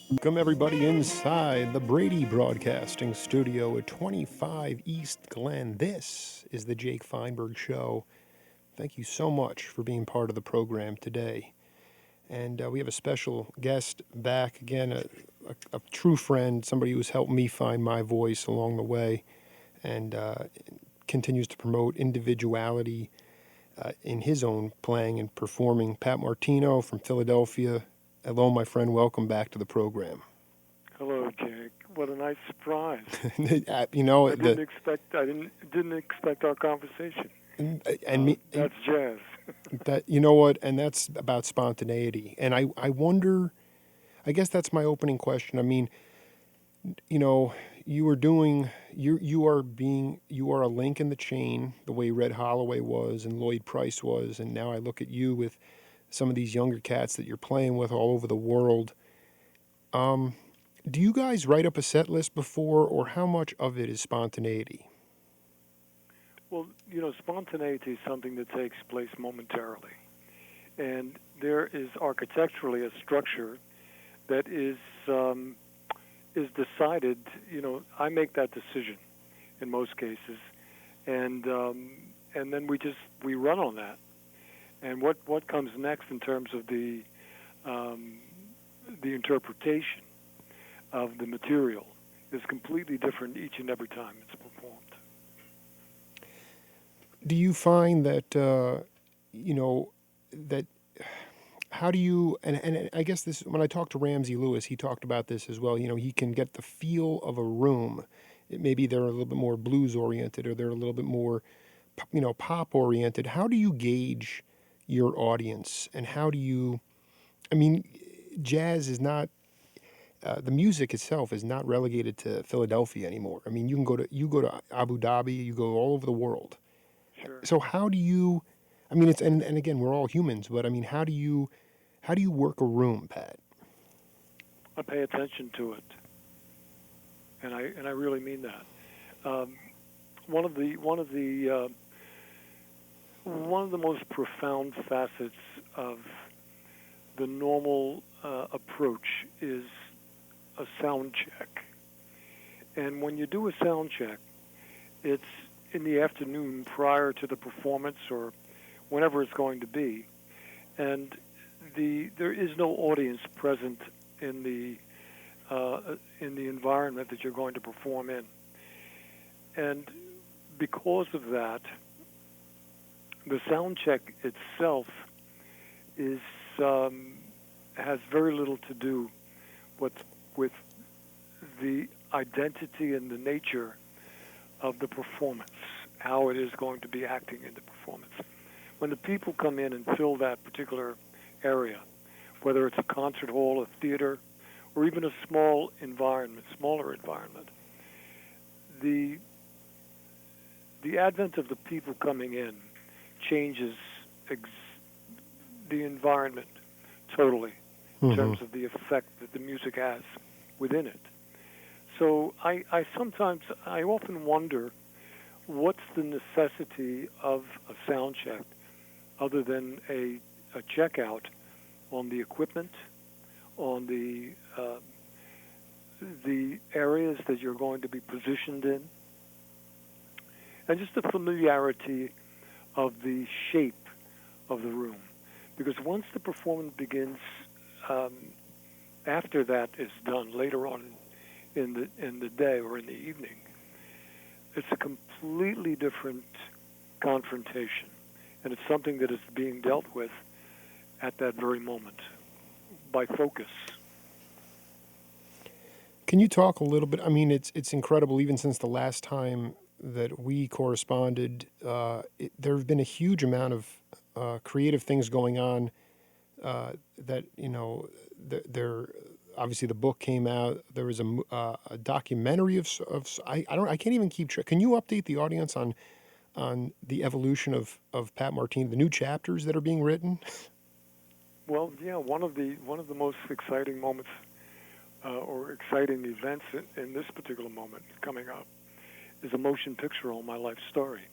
Welcome, everybody, inside the Brady Broadcasting Studio at 25 East Glen. This is the Jake Feinberg Show. Thank you so much for being part of the program today. And we have a special guest back again, a true friend, somebody who's helped me find my voice along the way and continues to promote individuality in his own playing and performing. Pat Martino from Philadelphia. Hello, my friend. Welcome back to the program. Hello, Jake. What a nice surprise. You know, I didn't expect our conversation. That's jazz. That, you know what, and that's about spontaneity. And I wonder, I guess that's my opening question. I mean, you know, you are a link in the chain, the way Red Holloway was and Lloyd Price was, and now I look at you with some of these younger cats that you're playing with all over the world. Do you guys write up a set list before, or how much of it is spontaneity? Well, you know, spontaneity is something that takes place momentarily. And there is architecturally a structure that is decided. You know, I make that decision in most cases, and then we run on that. And what comes next in terms of the interpretation of the material is completely different each and every time it's performed. Do you find that that how do you and I guess this, when I talked to Ramsey Lewis, he talked about this as well. You know, he can get the feel of a room. Maybe they're a little bit more blues oriented, or they're a little bit more, pop oriented. How do you gauge your audience, and how do you? I mean, jazz is not. The music itself is not relegated to Philadelphia anymore. I mean, you go to Abu Dhabi, you go all over the world. Sure. So how do you? I mean, it's and again, we're all humans, but I mean, how do you work a room, Pat? I pay attention to it, and I really mean that. One of the most profound facets of the normal approach is a sound check. And when you do a sound check, it's in the afternoon prior to the performance or whenever it's going to be, and there is no audience present in the environment that you're going to perform in. And because of that, the sound check itself has very little to do with the identity and the nature of the performance, how it is going to be acting in the performance. When the people come in and fill that particular area, whether it's a concert hall, a theater, or even a smaller environment, the advent of the people coming in changes the environment totally in terms of the effect that the music has within it. So I often wonder, what's the necessity of a sound check other than a checkout on the equipment, on the areas that you're going to be positioned in, and just the familiarity of the shape of the room. Because once the performance begins, after that is done later on in the day or in the evening, it's a completely different confrontation, and it's something that is being dealt with at that very moment by focus. Can you talk a little bit? I mean, it's incredible. Even since the last time that we corresponded, there have been a huge amount of creative things going on. That there obviously the book came out. There was a documentary of I can't even keep track. Can you update the audience on the evolution of Pat Martino, the new chapters that are being written? Well, yeah, one of the most exciting moments or exciting events in this particular moment coming up is a motion picture on my life story,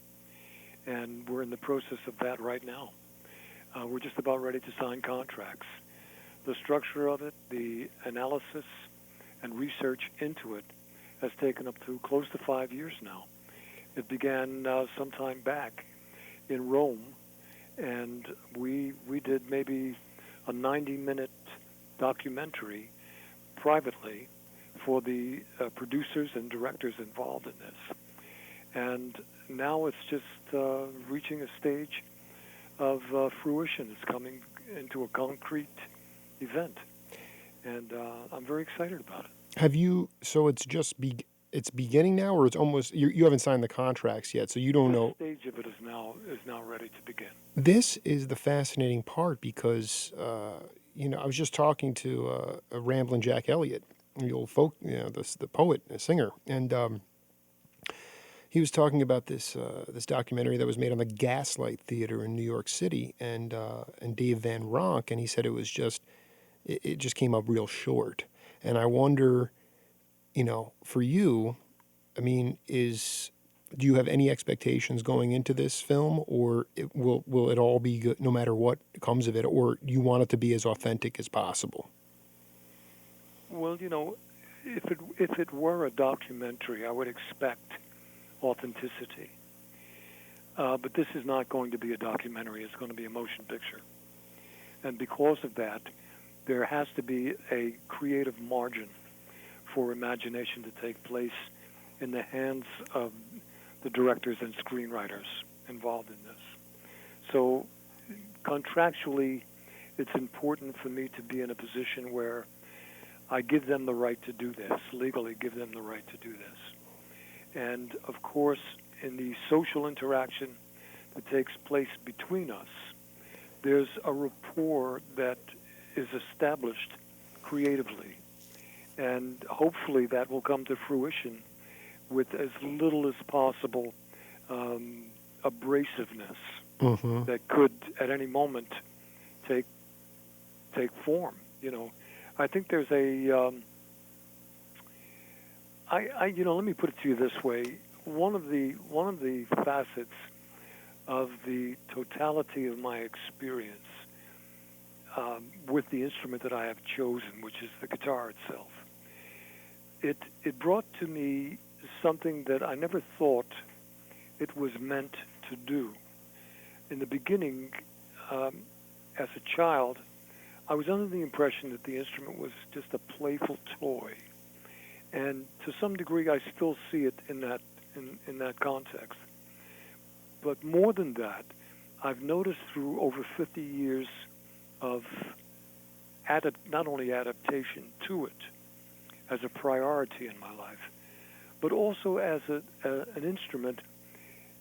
and we're in the process of that right now. We're just about ready to sign contracts. the structure of it, the analysis and research into it has taken up to close to 5 years now. It began some time back in Rome, and we did maybe a 90-minute documentary privately for the producers and directors involved in this. And now it's just reaching a stage of fruition. It's coming into a concrete event, and I'm very excited about it. Have you? So it's just it's beginning now, or it's almost you haven't signed the contracts yet, so you don't know. The stage of it is now ready to begin. This is the fascinating part because I was just talking to a rambling Jack Elliott, the old folk, the poet, the singer, and he was talking about this documentary that was made on the Gaslight Theater in New York City, and Dave Van Ronk, and he said it just came up real short. And I wonder, for you, I mean, do you have any expectations going into this film, or will it all be good no matter what comes of it, or you want it to be as authentic as possible? Well, if it were a documentary, I would expect authenticity. But this is not going to be a documentary. It's going to be a motion picture. And because of that, there has to be a creative margin for imagination to take place in the hands of the directors and screenwriters involved in this. So contractually, it's important for me to be in a position where I give them the right to do this, legally give them the right to do this. And of course, in the social interaction that takes place between us, there's a rapport that is established creatively. And hopefully that will come to fruition with as little as possible abrasiveness that could at any moment take form. I think there's let me put it to you this way. One of the facets of the totality of my experience with the instrument that I have chosen, which is the guitar itself, it brought to me something that I never thought it was meant to do. In the beginning, as a child, I was under the impression that the instrument was just a playful toy, and to some degree, I still see it in that context. But more than that, I've noticed through over 50 years of not only adaptation to it as a priority in my life, but also as an instrument.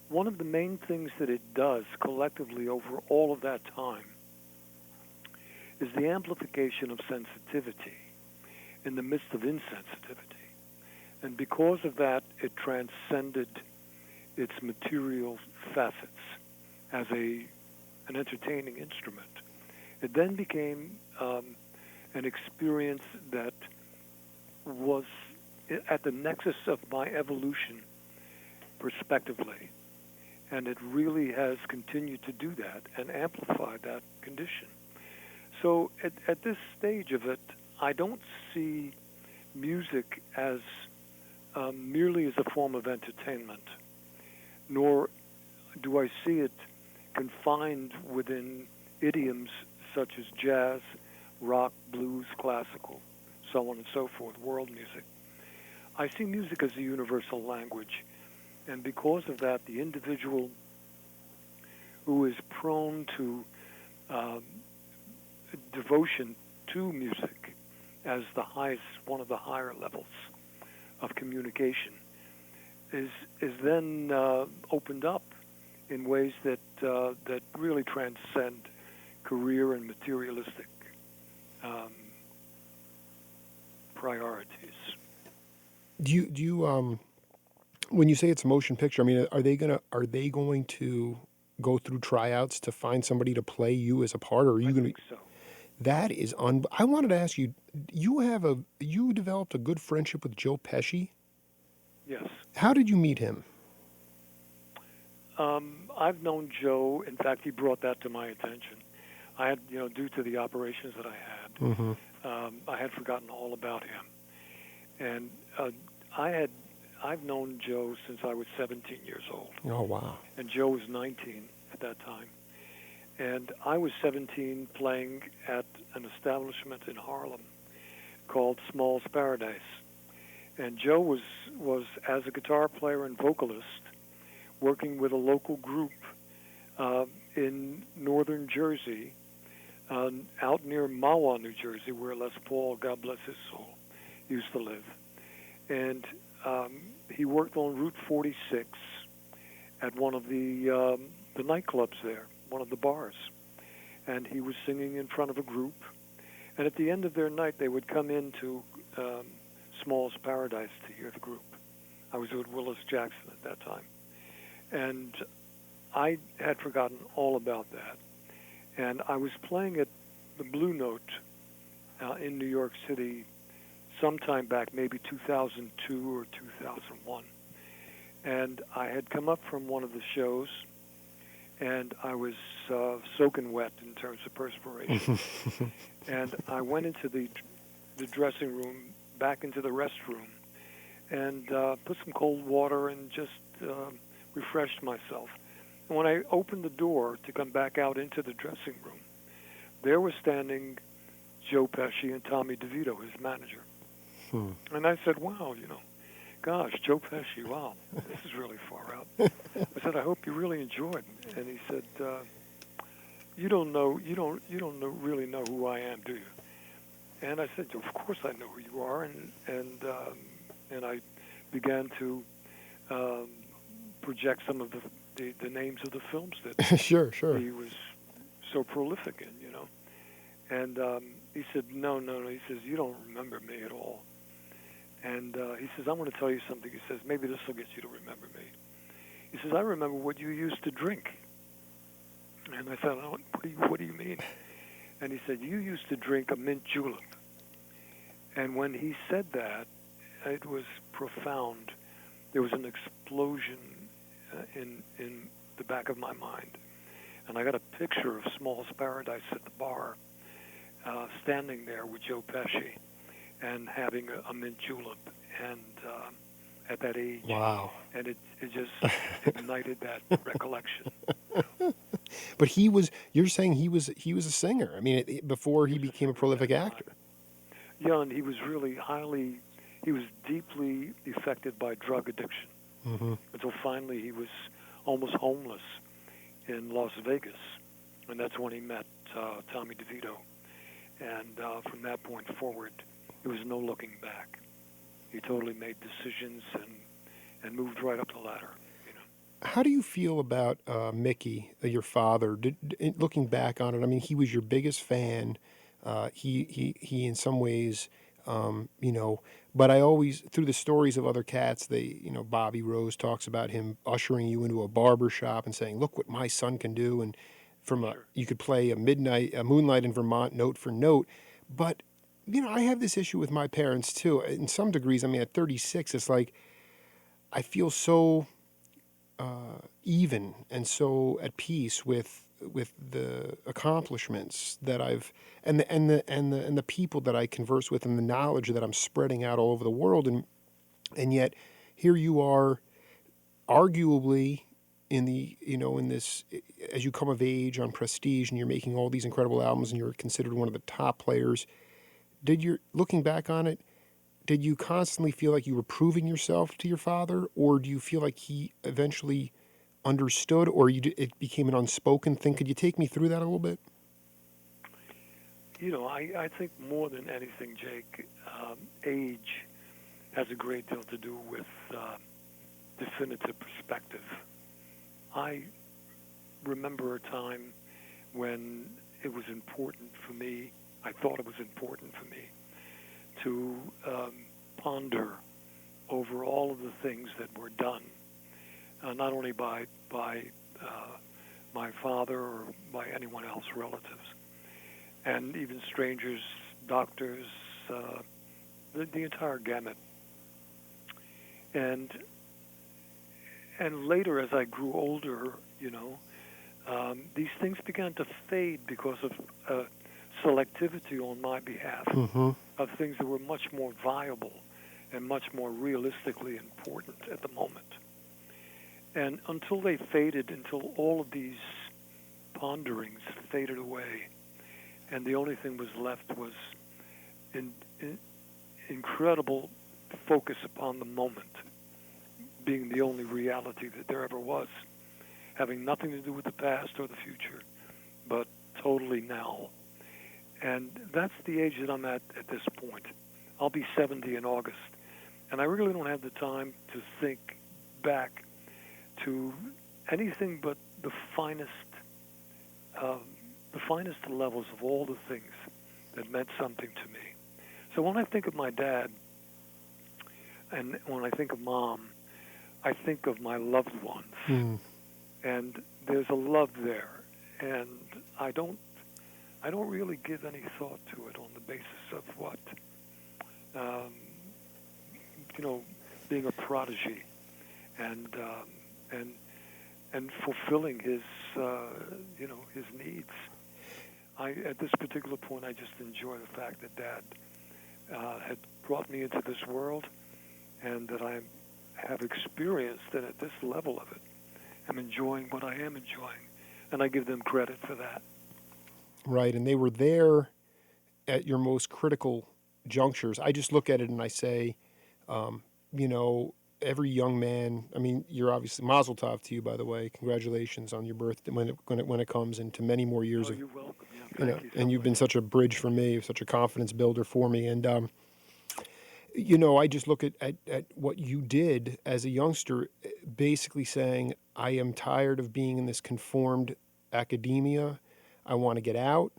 One of the main things that it does collectively over all of that time is the amplification of sensitivity in the midst of insensitivity. And because of that, it transcended its material facets as an entertaining instrument. It then became an experience that was at the nexus of my evolution prospectively. And it really has continued to do that and amplify that condition. So at this stage of it, I don't see music as merely as a form of entertainment, nor do I see it confined within idioms such as jazz, rock, blues, classical, so on and so forth, world music. I see music as a universal language, and because of that, the individual who is prone to devotion to music as one of the higher levels of communication is then opened up in ways that really transcend career and materialistic priorities. Do you when you say it's a motion picture, I mean, are they going to go through tryouts to find somebody to play you as a part, or are you going to? I think so. That is I wanted to ask you. You developed a good friendship with Joe Pesci. Yes. How did you meet him? I've known Joe. In fact, he brought that to my attention. I had, due to the operations that I had, Mm-hmm. I had forgotten all about him. And I've known Joe since I was 17 years old. Oh, wow. And Joe was 19 at that time. And I was 17 playing at an establishment in Harlem called Small's Paradise. And Joe was as a guitar player and vocalist working with a local group in northern Jersey, out near Mahwah, New Jersey, where Les Paul, God bless his soul, used to live. And he worked on Route 46 at one of the nightclubs there, one of the bars. And he was singing in front of a group. And at the end of their night, they would come into Small's Paradise to hear the group. I was with Willis Jackson at that time. And I had forgotten all about that. And I was playing at the Blue Note in New York City sometime back, maybe 2002 or 2001. And I had come up from one of the shows, and I was soaking wet in terms of perspiration. And I went into the dressing room, back into the restroom, and put some cold water and just refreshed myself. And when I opened the door to come back out into the dressing room, there was standing Joe Pesci and Tommy DiVito, his manager. And I said, wow, gosh, Joe Pesci, wow, this is really far out. I said, I hope you really enjoyed it. And he said, you don't really know who I am, do you? And I said, of course I know who you are. And I began to project some of the names of the films that Sure. he was so prolific in, And he said, no. He says, you don't remember me at all. And he says, I'm going to tell you something. He says, maybe this will get you to remember me. He says, I remember what you used to drink. And I said, oh, what do you mean? And he said, you used to drink a mint julep. And when he said that, it was profound. There was an explosion in the back of my mind. And I got a picture of Small's Paradise at the bar, standing there with Joe Pesci and having a mint julep, and at that age. Wow. And it just ignited that recollection. But you're saying he was a singer. I mean, before he became a prolific actor. Yeah, and he was he was deeply affected by drug addiction. Mm-hmm. Until finally he was almost homeless in Las Vegas. And that's when he met Tommy DiVito. And from that point forward, there was no looking back. He totally made decisions and moved right up the ladder. How do you feel about Mickey, your father? Looking back on it, I mean, he was your biggest fan. He in some ways, but I always, through the stories of other cats, Bobby Rose talks about him ushering you into a barber shop and saying, "Look what my son can do," and you could play a Moonlight in Vermont note for note. But I have this issue with my parents too. In some degrees, I mean, at 36, it's like I feel so even and so at peace with the accomplishments that I've and the people that I converse with and the knowledge that I'm spreading out all over the world, and yet here you are, arguably in this, as you come of age on Prestige and you're making all these incredible albums and you're considered one of the top players. Looking back on it, did you constantly feel like you were proving yourself to your father, or do you feel like he eventually understood, or it became an unspoken thing? Could you take me through that a little bit? I think more than anything, Jake, age has a great deal to do with definitive perspective. I remember a time when it was important for me, I thought it was important for me, to ponder over all of the things that were done, not only by my father or by anyone else, relatives, and even strangers, doctors, the entire gamut. And later, as I grew older, these things began to fade because of selectivity on my behalf Mm-hmm. of things that were much more viable and much more realistically important at the moment. And until they faded, until all of these ponderings faded away, and the only thing was left was incredible focus upon the moment, being the only reality that there ever was, having nothing to do with the past or the future, but totally now. And that's the age that I'm at this point. I'll be 70 in August, and I really don't have the time to think back to anything but the finest levels of all the things that meant something to me. So when I think of my dad, and when I think of Mom, I think of my loved ones, and there's a love there, and I don't really give any thought to it on the basis of what, being a prodigy, and fulfilling his needs. At this particular point, I just enjoy the fact that Dad had brought me into this world, and that I have experienced it at this level of it. I'm enjoying what I am enjoying, and I give them credit for that. Right, and they were there at your most critical junctures. I just look at it and I say, every young man. I mean, you're obviously Mazel Tov to you, by the way. Congratulations on your birthday when it comes into many more years of. You're welcome. Yeah, thank you so and you've much. been such a bridge for me, such a confidence builder for me, and I just look at what you did as a youngster, basically saying, I am tired of being in this conformed academia. I want to get out.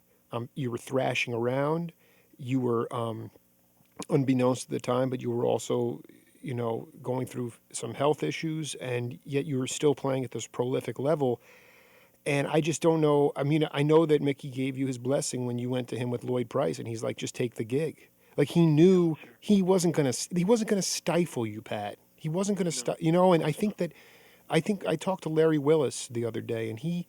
You were thrashing around. You were, unbeknownst at the time, but you were also, going through some health issues, and yet you were still playing at this prolific level. And I just don't know. I mean, I know that Mickey gave you his blessing when you went to him with Lloyd Price, and he's like, just take the gig. Like he knew he wasn't gonna stifle you, Pat. He wasn't gonna And I think I talked to Larry Willis the other day, and he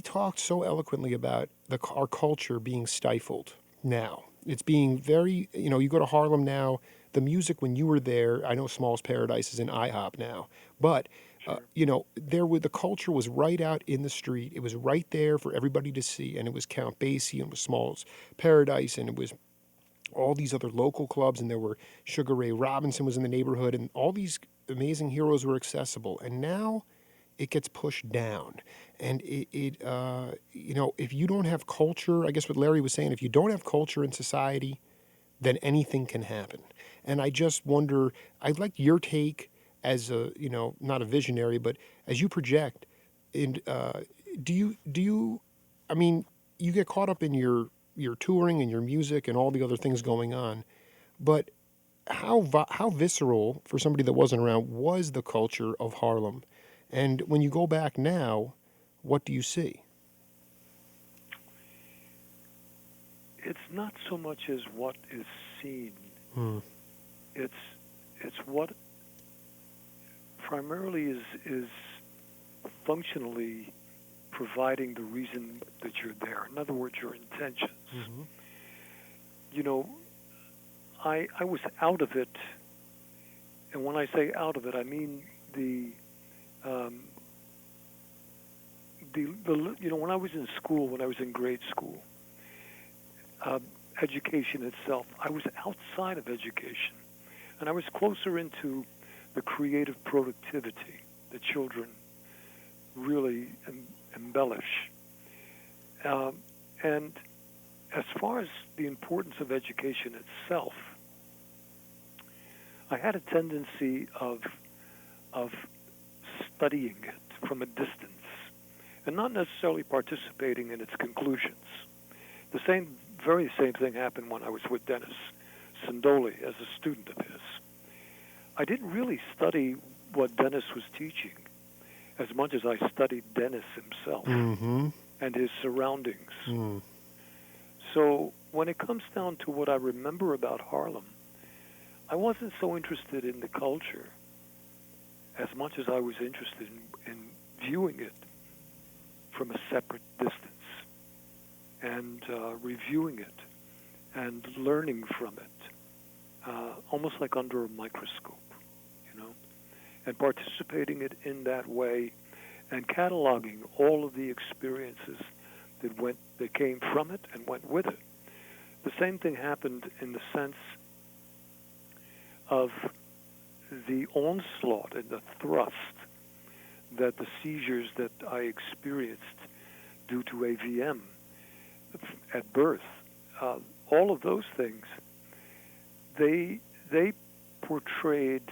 talked so eloquently about our culture being stifled now. It's being very, you go to Harlem now. The music when you were there, I know Small's Paradise is in IHOP now, but the culture was right out in the street. It was right there for everybody to see, and it was Count Basie, and it was Small's Paradise, and it was all these other local clubs, and there were Sugar Ray Robinson was in the neighborhood, and all these amazing heroes were accessible. And now it gets pushed down. And if you don't have culture, I guess what Larry was saying, if you don't have culture in society, then anything can happen. And I just wonder, I'd like your take as a, not a visionary, but as you project, and do you, I mean, you get caught up in your touring and your music and all the other things going on, but how visceral for somebody that wasn't around was the culture of Harlem? And when you go back now, what do you see? It's not so much as what is seen. It's what primarily is functionally providing the reason that you're there. In other words, your intentions. I was out of it, and when I say out of it, I mean when I was in school, when I was in grade school, education itself, I was outside of education, and I was closer into the creative productivity that children really embellish. And as far as the importance of education itself, I had a tendency of studying it from a distance and not necessarily participating in its conclusions. The very same thing happened when I was with Dennis Sindoli as a student of his. I didn't really study what Dennis was teaching as much as I studied Dennis himself and his surroundings. So when it comes down to what I remember about Harlem, I wasn't so interested in the culture as much as I was interested in viewing it from a separate distance and reviewing it and learning from it, almost like under a microscope, you know, and participating it in that way and cataloging all of the experiences that came from it and went with it. The same thing happened in the sense of the onslaught and the thrust that the seizures that I experienced due to AVM at birth, all of those things, they portrayed,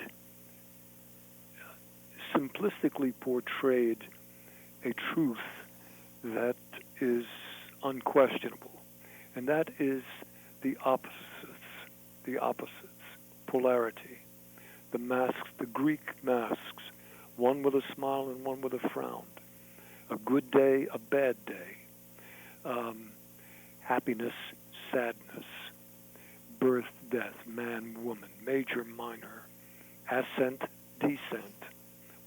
simplistically portrayed, a truth that is unquestionable, and that is the opposites, polarity, the masks, the Greek masks, one with a smile and one with a frown, a good day, a bad day, happiness, sadness, birth, death, man, woman, major, minor, ascent, descent,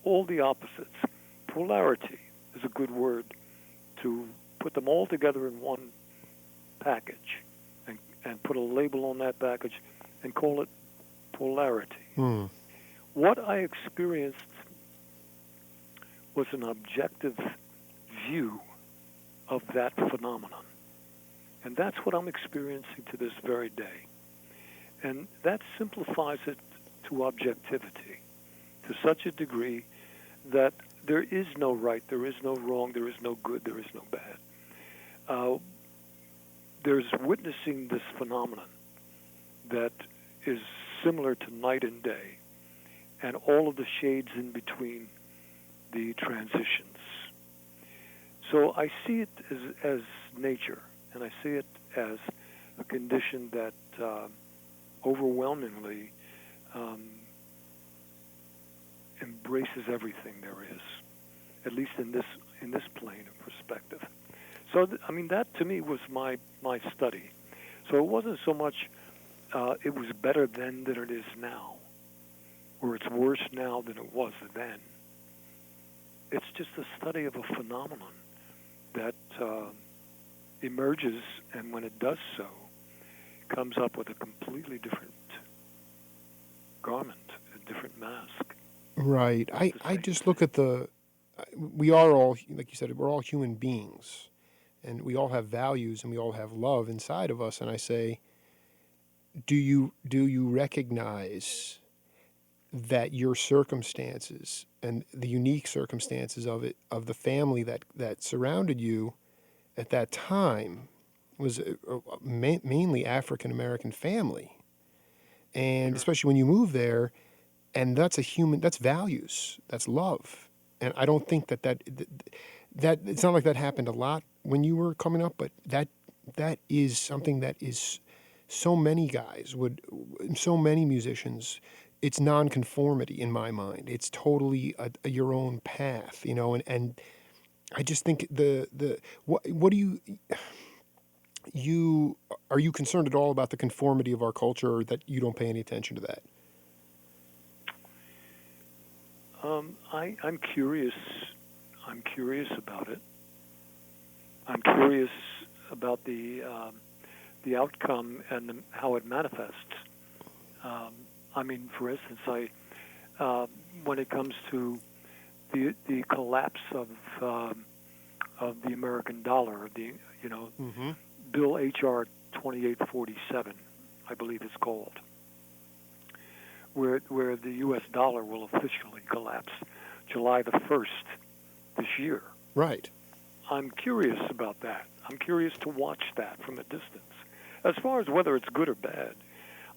all the opposites. Polarity is a good word to put them all together in one package and put a label on that package and call it polarity. What I experienced was an objective view of that phenomenon. And that's what I'm experiencing to this very day. And that simplifies it to objectivity to such a degree that there is no right, there is no wrong, there is no good, there is no bad. There's witnessing this phenomenon that is similar to night and day, and all of the shades in between the transitions. So I see it as nature, and I see it as a condition that overwhelmingly embraces everything there is, at least in this plane of perspective. So, I mean, that to me was my study. So it wasn't so much it was better then than it is now, or it's worse now than it was then. It's just a study of a phenomenon that emerges, and when it does so, comes up with a completely different garment, a different mask. Right. I just look at we are all, like you said, we're all human beings, and we all have values and we all have love inside of us. And I say, do you recognize that your circumstances and the unique circumstances of the family that surrounded you at that time was mainly African American family, and Sure. especially when you move there, and that's values, that's love, and I don't think that it's not like that happened a lot when you were coming up, but that is something that is so many guys so many musicians. It's nonconformity in my mind. It's totally your own path, and I just think what do you are you concerned at all about the conformity of our culture, or that you don't pay any attention to that? I'm curious. I'm curious about it. I'm curious about the outcome and how it manifests. I mean, for instance, when it comes to the collapse of the American dollar, Mm-hmm. Bill H.R. 2847, I believe it's called, where the U.S. dollar will officially collapse July the 1st this year. Right. I'm curious about that. I'm curious to watch that from a distance. As far as whether it's good or bad,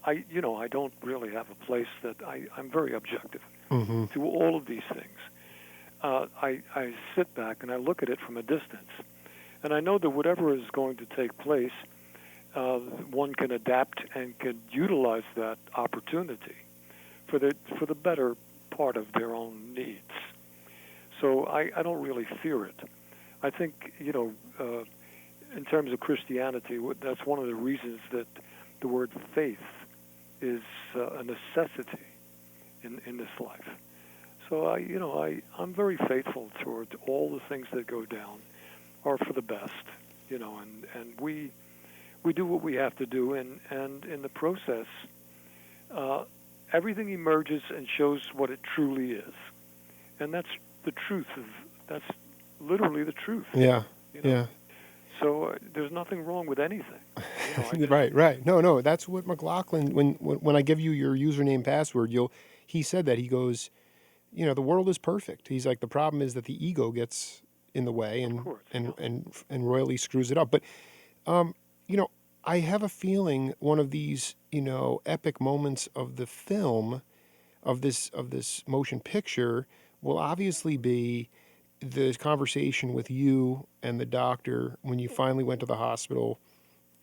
I don't really have a place that I'm very objective Mm-hmm. to all of these things. I sit back and I look at it from a distance, and I know that whatever is going to take place, one can adapt and can utilize that opportunity for the better part of their own needs. So I don't really fear it. I think, in terms of Christianity, that's one of the reasons that the word faith is a necessity in this life. So I'm very faithful towards all the things that go down are for the best. and we do what we have to do, and in the process, everything emerges and shows what it truly is, and that's the truth that's literally the truth. Yeah. You know? Yeah. So there's nothing wrong with anything. Right. No, that's what McLaughlin, when I give you your username password, he said that. He goes, the world is perfect. He's like, the problem is that the ego gets in the way Of course, and royally screws it up. But, I have a feeling one of these, epic moments of the film, of this motion picture, will obviously be the conversation with you and the doctor when you finally went to the hospital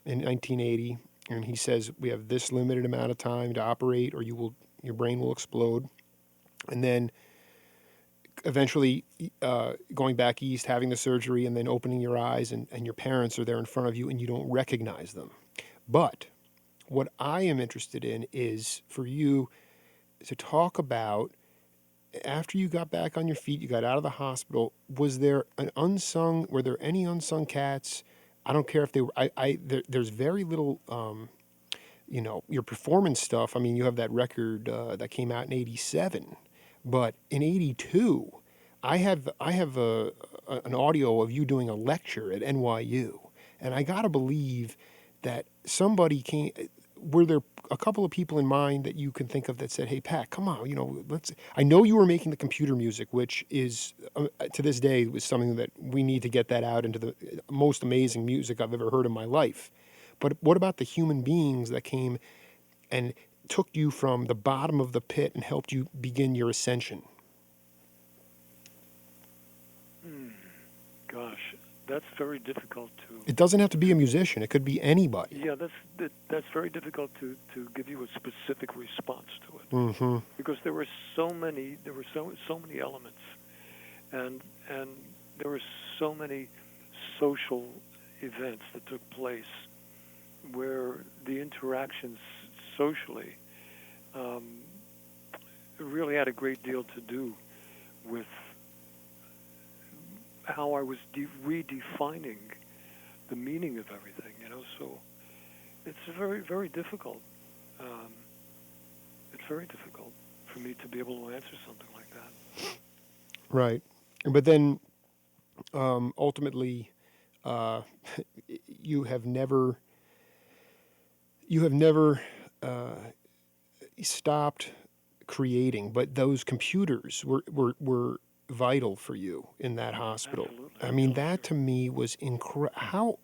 in 1980, and he says, we have this limited amount of time to operate, or your brain will explode. And then eventually going back east, having the surgery, and then opening your eyes, and your parents are there in front of you, and you don't recognize them. But what I am interested in is for you to talk about, after you got back on your feet, you got out of the hospital, were there any unsung cats? I don't care if they were, there's very little, your performance stuff. I mean, you have that record that came out in 87, but in 82, I have an audio of you doing a lecture at NYU, and I gotta believe that somebody came. Were there a couple of people in mind that you can think of that said, "Hey, Pat, come on, let's." I know you were making the computer music, which is to this day was something that we need to get that out into the most amazing music I've ever heard in my life. But what about the human beings that came and took you from the bottom of the pit and helped you begin your ascension? Gosh, that's very difficult to. It doesn't have to be a musician. It could be anybody. Yeah, that's very difficult to give you a specific response to it, Mm-hmm. because there were so many elements, and there were so many social events that took place where the interactions socially really had a great deal to do with how I was redefining the meaning of everything, So it's very, very difficult. It's very difficult for me to be able to answer something like that. Right, but then ultimately, you have never stopped creating, but those computers were vital for you in that hospital. Absolutely. I mean, that to me was incredible. How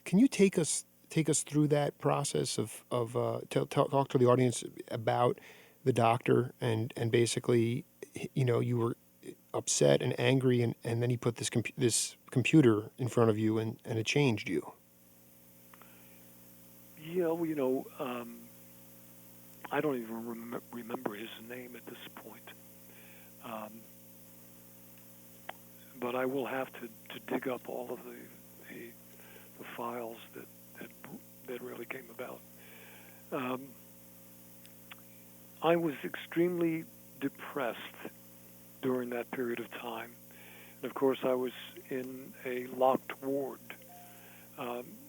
can you take us through that process of talk to the audience about the doctor and basically, you were upset and angry, and then he put this computer in front of you, and it changed you. Yeah, well, I don't even remember his name at this point. But I will have to dig up all of the files that really came about. I was extremely depressed during that period of time. And of course, I was in a locked ward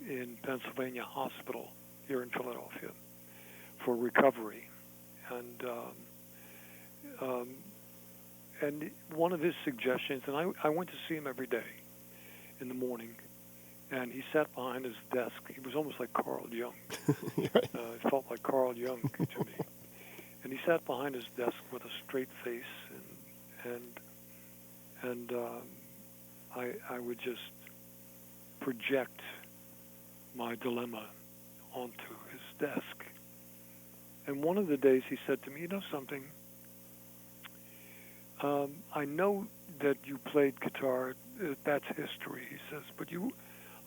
in Pennsylvania Hospital here in Philadelphia for recovery. And one of his suggestions, and I went to see him every day in the morning, and he sat behind his desk. He was almost like Carl Jung. It felt like Carl Jung to me. And he sat behind his desk with a straight face, and I would just project my dilemma onto his desk. And one of the days he said to me, "You know something? I know that you played guitar. That's history," he says, "but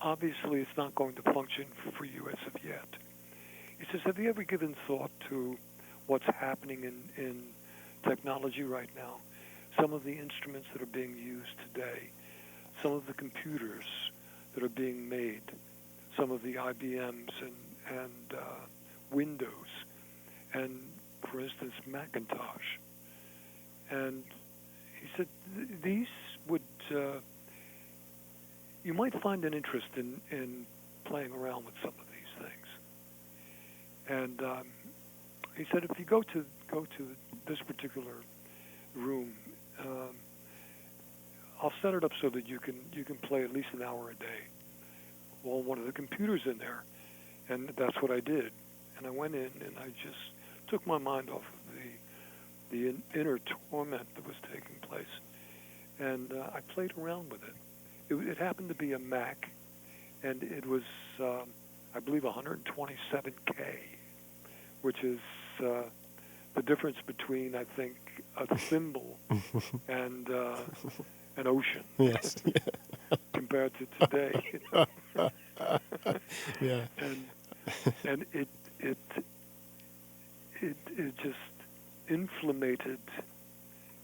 obviously it's not going to function for you as of yet." He says, "Have you ever given thought to what's happening in technology right now? Some of the instruments that are being used today, some of the computers that are being made, some of the IBMs and Windows, and, for instance, Macintosh." And he said, these would you might find an interest in playing around with some of these things. And he said, if you go to this particular room, I'll set it up so that you can play at least an hour a day on one of the computers in there. And that's what I did. And I went in and I just took my mind off of the inner torment that was taking place. And I played around with it. It happened to be a Mac, and it was, I believe, 127K, which is the difference between, I think, a thimble and an ocean. Yes. Compared to today. Yeah. And it just inflamed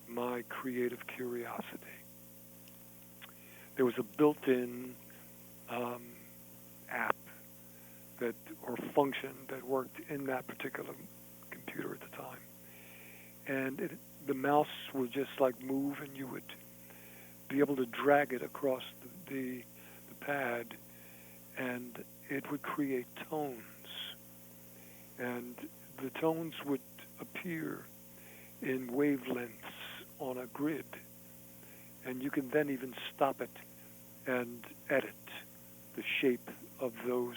my creative curiosity. There was a built-in app or function that worked in that particular computer at the time, and the mouse would just like move, and you would be able to drag it across the pad, and it would create tones, and the tones would appear in wavelengths on a grid, and you can then even stop it and edit the shape of those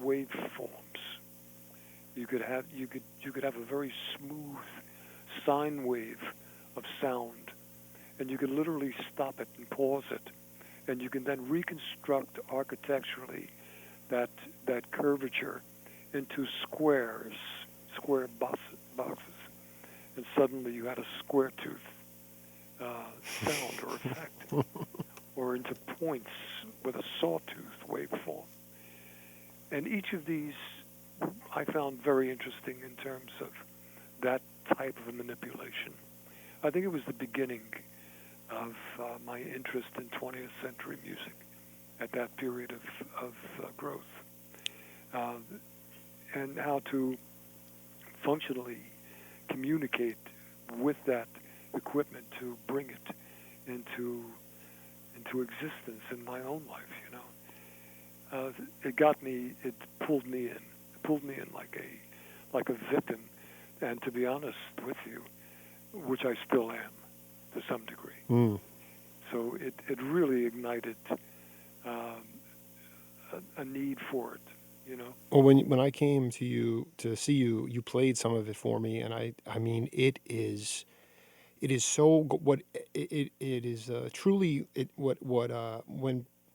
waveforms. You could have a very smooth sine wave of sound, and you can literally stop it and pause it, and you can then reconstruct architecturally that curvature into square boxes, and suddenly you had a square tooth sound or effect, or into points with a sawtooth waveform. And each of these I found very interesting in terms of that type of manipulation. I think it was the beginning of my interest in 20th century music at that period of growth, and how to functionally communicate with that equipment to bring it into existence in my own life. It pulled me in like a victim, and to be honest with you, which I still am to some degree. Mm. So it really ignited a need for it. Well, when I came to you to see you, you played some of it for me, and I mean it is so what it is truly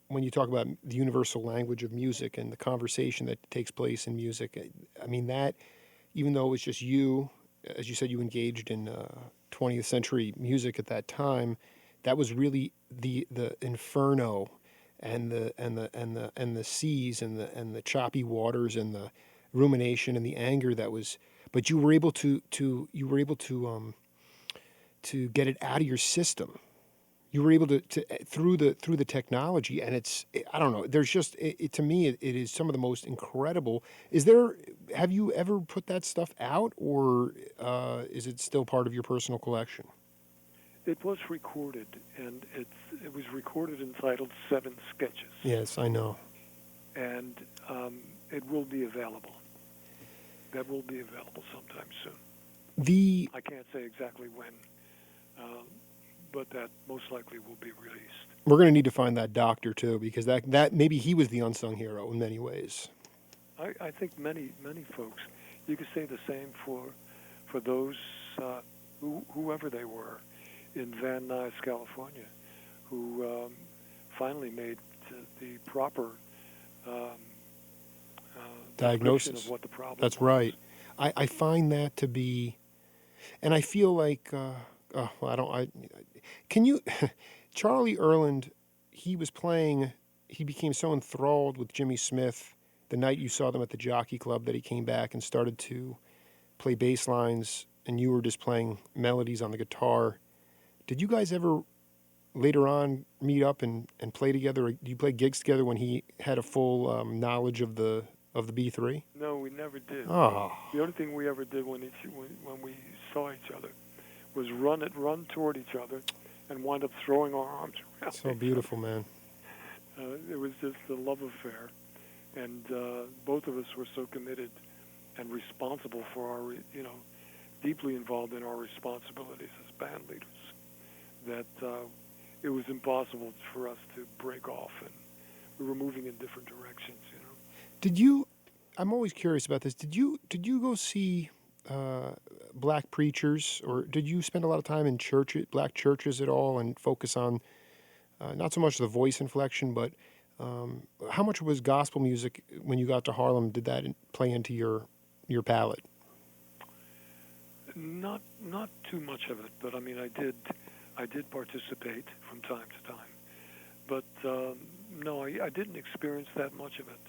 when you talk about the universal language of music and the conversation that takes place in music. I mean that even though it was just you, as you said, you engaged in 20th century music at that time, that was really the inferno and the seas and the choppy waters and the rumination and the anger that was. But you were able to get it out of your system. You were able to through the technology, and I don't know. There's just to me it is some of the most incredible. Have you ever put that stuff out, or is it still part of your personal collection? It was recorded, and it was recorded entitled 7 Sketches. Yes, I know. And it will be available. That will be available sometime soon. I can't say exactly when, but that most likely will be released. We're going to need to find that doctor too, because that maybe he was the unsung hero in many ways. I think many folks. You could say the same for those whoever they were in Van Nuys, California, who finally made the proper diagnosis of what the problem That's was. right. I find that to be, and I feel like, can you, Charlie Earland, he became so enthralled with Jimmy Smith the night you saw them at the Jockey Club that he came back and started to play bass lines, and you were just playing melodies on the guitar. Did you guys ever later on meet up and play together? Do you play gigs together when he had a full knowledge of the B3? No, we never did. Oh. The only thing we ever did when we saw each other was run toward each other and wind up throwing our arms around. So beautiful, man. It was just a love affair, and both of us were so committed and responsible for our, deeply involved in our responsibilities as band leaders that it was impossible for us to break off, and we were moving in different directions. Did you? I'm always curious about this. Did you go see black preachers, or did you spend a lot of time in black churches at all, and focus on not so much the voice inflection, but how much was gospel music when you got to Harlem? Did that play into your palette? Not too much of it, but I mean, I did participate from time to time, but no, I didn't experience that much of it.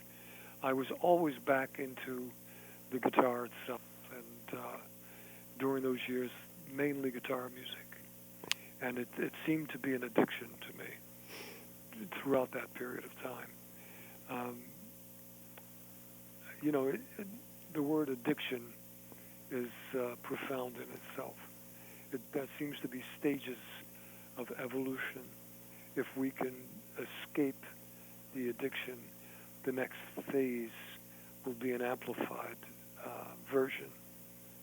I was always back into the guitar itself, and during those years, mainly guitar music, and it seemed to be an addiction to me throughout that period of time. The word addiction is profound in itself. That seems to be stages of evolution. If we can escape the addiction, the next phase will be an amplified version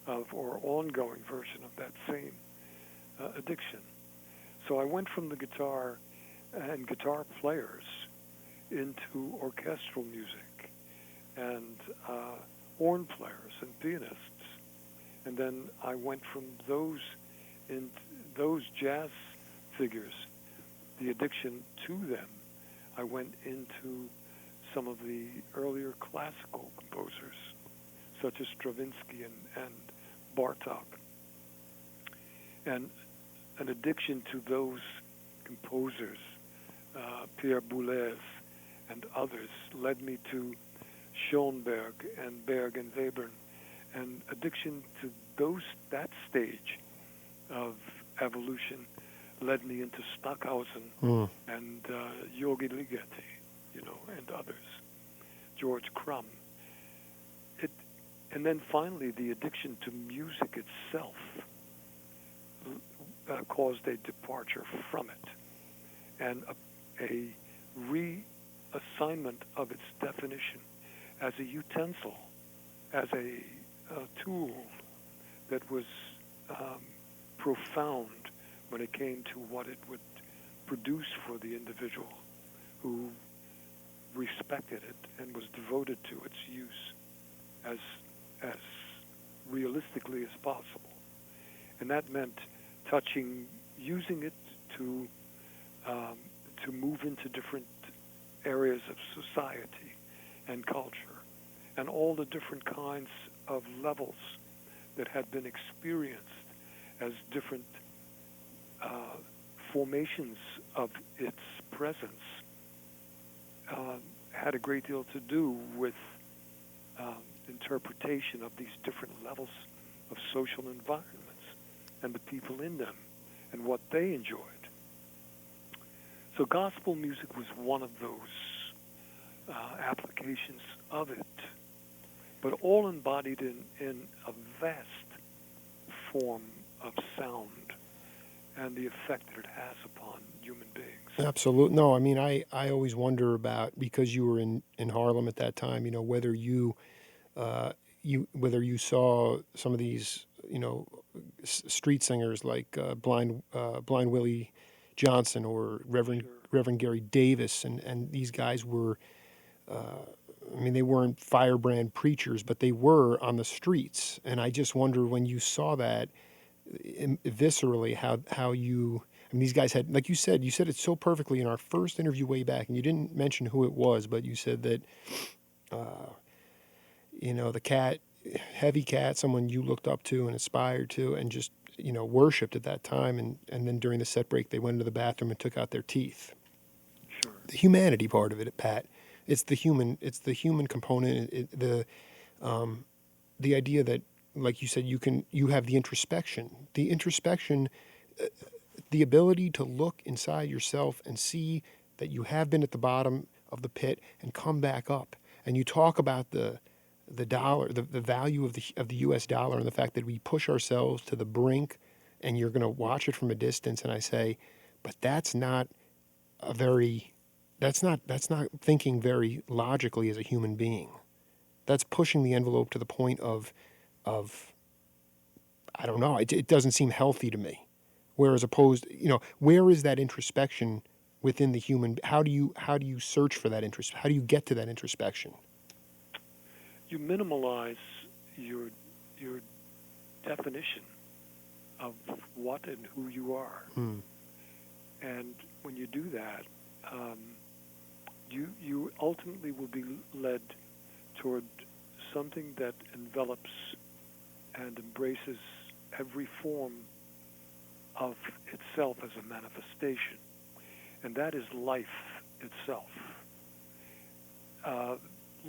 of, or ongoing version of that same addiction. So I went from the guitar and guitar players into orchestral music and horn players and pianists. And then I went from those jazz figures, the addiction to them, I went into some of the earlier classical composers, such as Stravinsky and Bartók. And an addiction to those composers, Pierre Boulez and others, led me to Schoenberg and Berg and Webern. And addiction to that stage of evolution led me into Stockhausen and Yogi Ligeti, and others, George Crumb. And then finally, the addiction to music itself caused a departure from it and a reassignment of its definition as a utensil, as a tool that was profound when it came to what it would produce for the individual who respected it and was devoted to its use as realistically as possible. And that meant using it to move into different areas of society and culture, and all the different kinds of levels that had been experienced as different formations of its presence had a great deal to do with interpretation of these different levels of social environments and the people in them and what they enjoyed. So gospel music was one of those applications of it, but all embodied in a vast form of sound and the effect that it has upon human beings. Absolutely. No, I mean, I always wonder about, because you were in Harlem at that time, whether whether you saw some of these, street singers like Blind Willie Johnson or Reverend Gary Davis, and these guys were, they weren't firebrand preachers, but they were on the streets. And I just wonder, when you saw that viscerally, how you, these guys had, like you said it so perfectly in our first interview way back, and you didn't mention who it was, but you said that, the Heavy Cat, someone you looked up to and aspired to and just, worshipped at that time. And then during the set break, they went into the bathroom and took out their teeth. Sure. The humanity part of it, Pat. It's the human component. The idea that, like you said, you have the introspection, the ability to look inside yourself and see that you have been at the bottom of the pit and come back up. And you talk about the dollar, the value of the U.S. dollar, and the fact that we push ourselves to the brink, and you're going to watch it from a distance. And I say, but that's not a very that's not thinking very logically as a human being. That's pushing the envelope to the point of I don't know. It doesn't seem healthy to me. Whereas opposed, where is that introspection within the human? How do you search for that interest? How do you get to that introspection? You minimalize your your definition of what and who you are, and when you do that, you ultimately will be led toward something that envelops and embraces every form of itself as a manifestation, and that is life itself.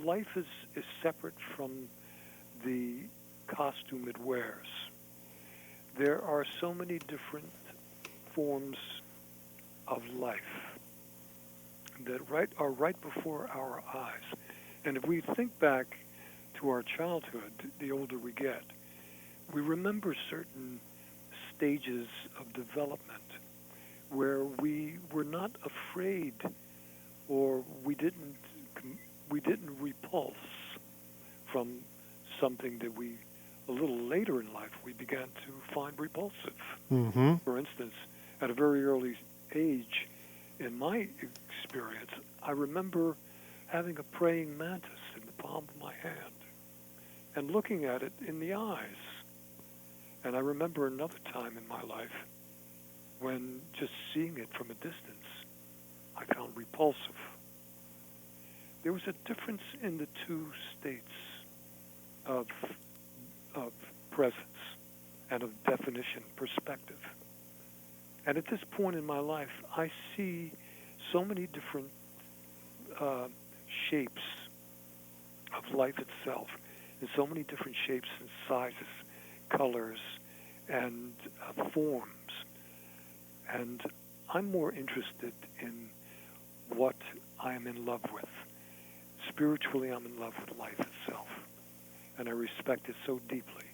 Life is separate from the costume it wears. There are so many different forms of life that are right before our eyes. And if we think back to our childhood, the older we get, we remember certain stages of development where we were not afraid, or we didn't repulse from something that we, a little later in life, we began to find repulsive. Mm-hmm. For instance, at a very early age, in my experience, I remember having a praying mantis in the palm of my hand and looking at it in the eyes. And I remember another time in my life when just seeing it from a distance, I found repulsive. There was a difference in the two states of presence and of definition, perspective. And at this point in my life, I see so many different shapes of life itself, in so many different shapes and sizes, colors, and forms. And I'm more interested in what I am in love with. Spiritually, I'm in love with life itself. And I respect it so deeply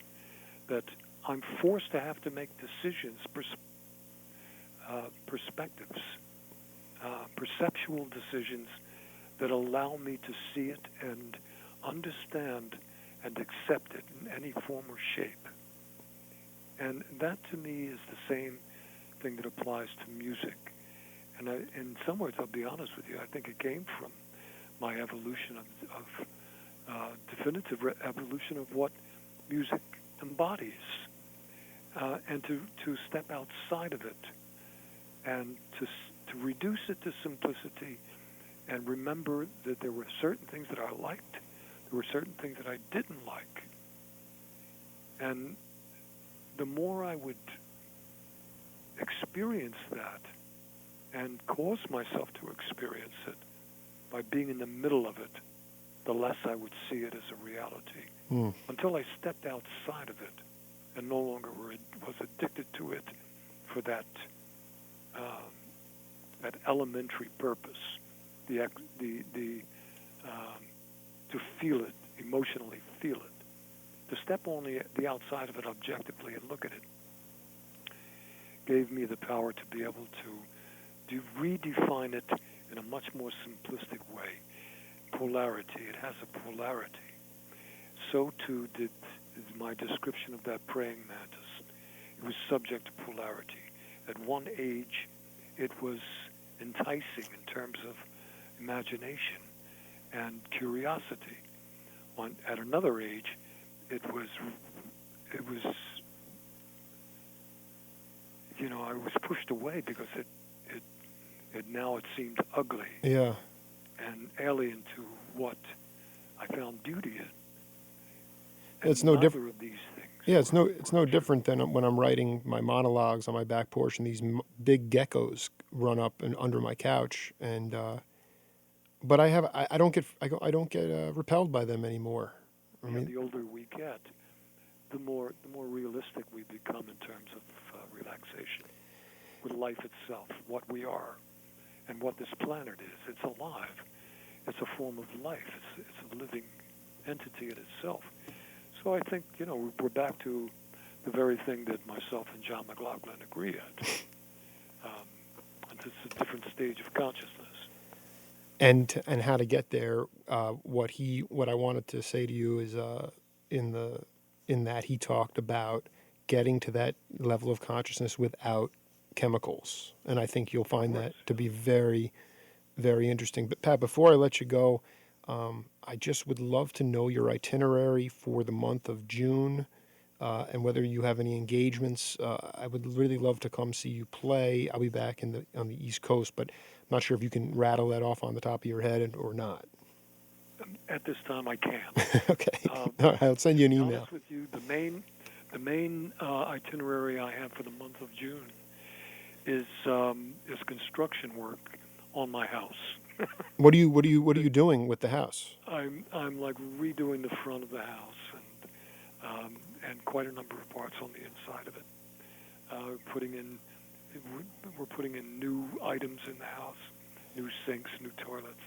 that I'm forced to have to make decisions, perspectives, perceptual decisions that allow me to see it and understand and accept it in any form or shape. And that, to me, is the same thing that applies to music. And in some words, I'll be honest with you, I think it came from my evolution of definitive evolution of what music embodies, and to step outside of it and to reduce it to simplicity and remember that there were certain things that I liked, there were certain things that I didn't like. And the more I would experience that and cause myself to experience it by being in the middle of it, the less I would see it as a reality. Until I stepped outside of it and no longer was addicted to it for that elementary purpose, to feel it, emotionally feel it. To step on the outside of it objectively and look at it gave me the power to be able to redefine it in a much more simplistic way. Polarity. It has a polarity. So too did my description of that praying mantis. It was subject to polarity. At one age, it was enticing in terms of imagination and curiosity. At another age, it was I was pushed away because it seemed ugly. Yeah. And alien to what I found beauty in. It's no different. Of these things. Yeah, it's no different than when I'm writing my monologues on my back porch and these big geckos run up and under my couch, and but I don't get repelled by them anymore. I mean, the older we get, the more realistic we become in terms of relaxation with life itself, what we are, and what this planet is. It's alive. It's a form of life. It's a living entity in itself. So I think, we're back to the very thing that myself and John McLaughlin agree at. And it's a different stage of consciousness. and how to get there. What I wanted to say to you is in the in that he talked about getting to that level of consciousness without chemicals, and I think you'll find that to be very, very interesting. But Pat, before I let you go, I just would love to know your itinerary for the month of June. And whether you have any engagements, I would really love to come see you play. I'll be back on the East Coast, but I'm not sure if you can rattle that off on the top of your head or not. At this time, I can't. Okay, all right, I'll send you an To be email. honest with you, the main itinerary I have for the month of June is construction work on my house. What are you doing with the house? I'm like redoing the front of the house and quite a number of parts on the inside of it. We're putting in new items in the house, new sinks, new toilets.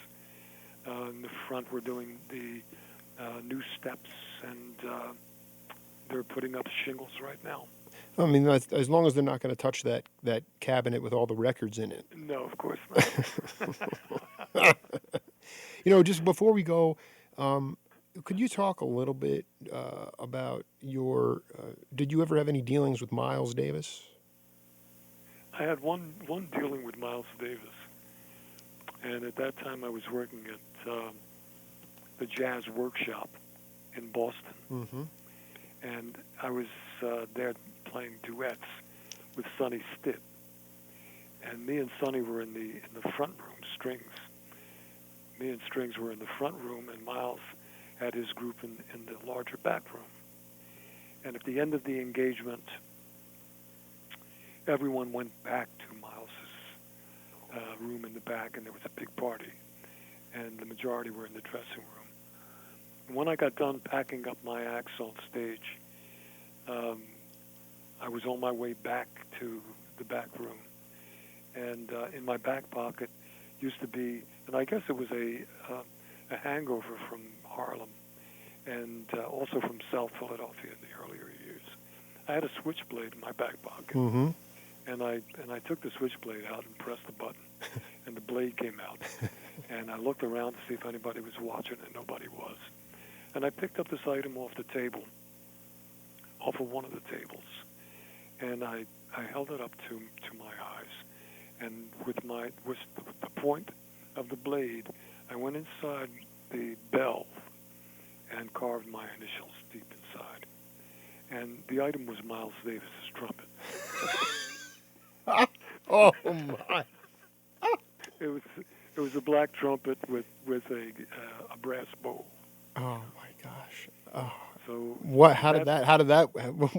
In the front, we're doing the new steps, and they're putting up shingles right now. I mean, as long as they're not going to touch that cabinet with all the records in it. No, of course not. Just before we go, could you talk a little bit about your? Did you ever have any dealings with Miles Davis? I had one dealing with Miles Davis, and at that time I was working at the Jazz Workshop in Boston, Mm-hmm. and I was there playing duets with Sonny Stitt, and me and Sonny were in the front room, strings. Me and strings were in the front room, and Miles had his group in the larger back room. And at the end of the engagement, everyone went back to Miles's room in the back, and there was a big party, and the majority were in the dressing room. And when I got done packing up my acts on stage, I was on my way back to the back room, and in my back pocket used to be, and I guess it was a hangover from Harlem, and also from South Philadelphia in the earlier years. I had a switchblade in my back pocket, Mm-hmm. and I took the switchblade out and pressed the button, and the blade came out. And I looked around to see if anybody was watching, and nobody was. And I picked up this item off the table, off of one of the tables, and I held it up to my eyes, and with the point of the blade, I went inside the bell and carved my initials deep inside. And the item was Miles Davis's trumpet. Oh my! It was a black trumpet with a brass bow. Oh my gosh! Oh. So What? How did that?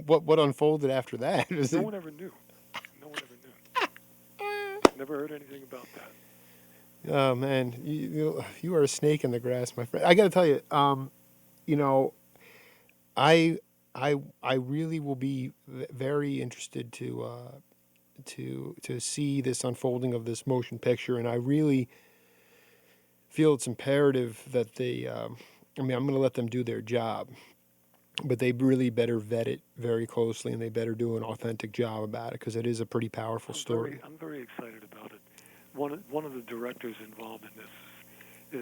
What unfolded after that? No one ever knew. No one ever knew. Never heard anything about that. Oh man, you are a snake in the grass, my friend. I got to tell you, I really will be very interested to see this unfolding of this motion picture, and I really feel it's imperative that they. I'm going to let them do their job, but they really better vet it very closely, and they better do an authentic job about it because it is a pretty powerful story. I'm very excited about it. One of the directors involved in this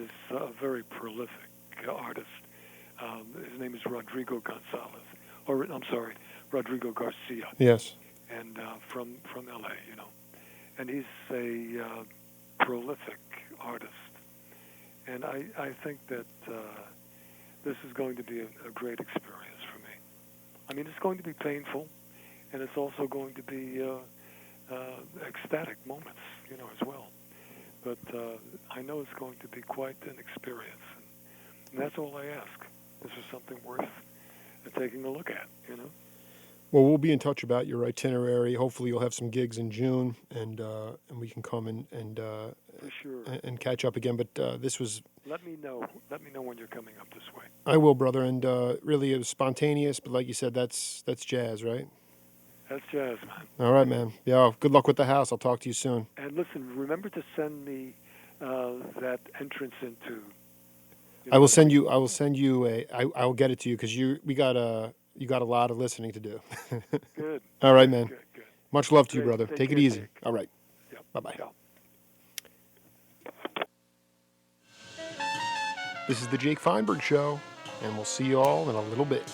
is a very prolific artist. His name is Rodrigo Gonzalez, or I'm sorry, Rodrigo Garcia. Yes. And from L.A., and he's a prolific artist. And I think that this is going to be a great experience for me. I mean, it's going to be painful, and it's also going to be ecstatic moments, as well. But I know it's going to be quite an experience, and that's all I ask. This is something worth taking a look at, Well, we'll be in touch about your itinerary. Hopefully, you'll have some gigs in June, and we can come and For sure. and catch up again. But this was. Let me know. Let me know when you're coming up this way. I will, brother. And really, it was spontaneous. But like you said, that's jazz, right? That's jazz, man. All right, man. Yeah. Good luck with the house. I'll talk to you soon. And listen, remember to send me that entrance into. I will send you. I will get it to you because you got a lot of listening to do. Good. All right, man. Good. Much love to you, Great. brother. Take Take it care, easy. Jake. All right. Yep. Bye-bye. Ciao. This is the Jake Feinberg Show, and we'll see you all in a little bit.